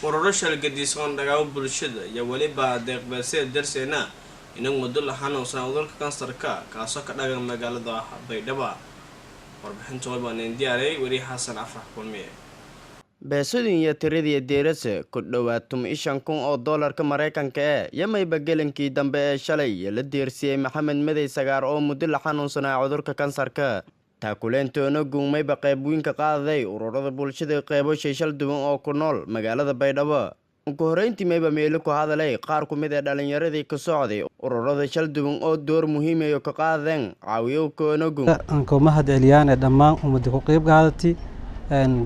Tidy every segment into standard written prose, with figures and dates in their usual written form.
ururasha gadiisan dagaal bulshada iyo waliba deeqbaasay darseena inuu Mudo Lahanun Cudurka Kansarka kaasoo ka dhagan magaalada Baydhabo warbixinta walbaan diyaaray wari Xasan Afrax kulmiye beesudin iyo tiradii deerase ku dhawaad $5,000 Mareykanka ah yamay bagalankii dambe ee shalay la diirsiyay Maxamed Maday Sagaar oo Mudo Lahanun Cudurka Kansarka taakuleentoono guumay qayb weyn ka qaaday ururada bulshada qaybo shayshal duwan oo ku nool magaalada Baydhabo ku horeyntii mayba meel ku hadalay qaar ku mid ah dhalinyaradii ka socday ururada shal duwan oo door muhiim ah ka qaadeen caawiyo koono guum aan ku mahad celiyaan dhammaan ummadda ku qayb qaadatay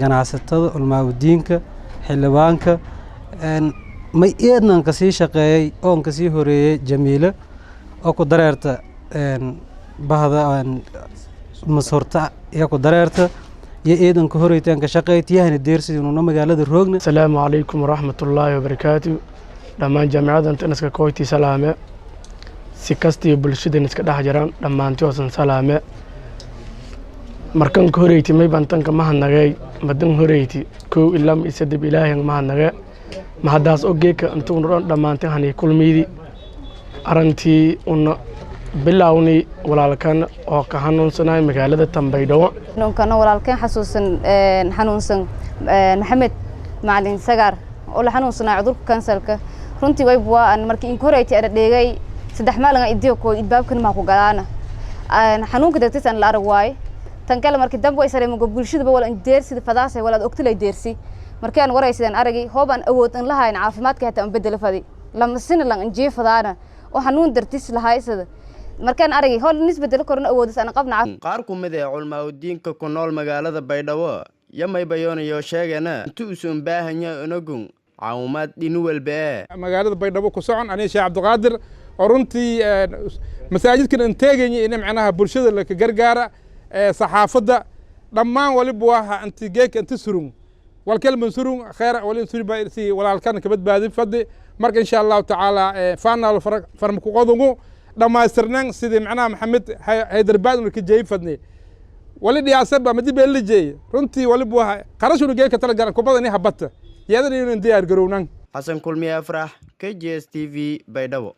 ganacsatada ulmaawdiinka xilwaanka may eednan ka sii shaqeeyay oo ka sii horeeyay Jamiila oo ku dareerta bahda masorta iyo ku dareerta iyo eedan ku horeeytaan ka shaqeeytiyahana deersidii inuu magaalada roogna. Assalaamu alaykum warahmatullaahi wabarakaatuh. dhammaan jaamacadda inta kooyti salaame si kastii bulshada iska dhex jiraan dhammaantood salaame markan horeeytii may bantanka mahadnagay madan horeeytii koo ilaa isadib ilaahay mahadnagay mahadaas ogeeka intuu dhammaanteen hanay kulmiidi arantii una bilawni walaalkan oo ka xanuunsanay magaalada Baydhabo ninkan walaalkan xanuunsan Maxamed Macalin Sagaar oo la xanuunsanay cudurka kansarka runtii way buwaan markii in horeeytii ara dheegay saddex maalin idiyo ko idbaabkan ma ku galaana xanuunka dadkiisan la arag waay tan kale markii dambe ay sareemo bulshada wala deersida fadaasay wala ogtay deersi markii aan waraysidaan aragay hooban awood in lahayn caafimaadka hata aan bedel fadi lama sin la injii fadaana oo xanuun dartis lahaysada markaan aragay hol nisbadal korna awoodis aan qabna qaar ku mid ah culmaawdiinka ku nool magaalada Baydhabo yamay bayoonayo sheegana intuu soo baahanyaa inagun caawimaad dhinu walba magaalada Baydhabo ku socon ani Sheekh Cabdiqaadir oo runtii masaajidkan inteegayay in macnaha bulshada la ka gargaara saxaafada dhammaan waliba waxa antigeek inta surun والكلمة سرون خير ولين سوري بايرسي ولا الكان كبد بادي فدي مرك إن شاء الله تعالى فانا الفرق فرمكو قضمو لما يسرنان سيدي معنا محمد هيدر بعد إنك جاي فدني ولدي عصب ما دي بيلي جاي رنتي ولبوها خرجوا نجاي كتلقى كوبا إني حبته يادني إن دي أرجعونان حسن كل مية أفرح KGS TV Baydhabo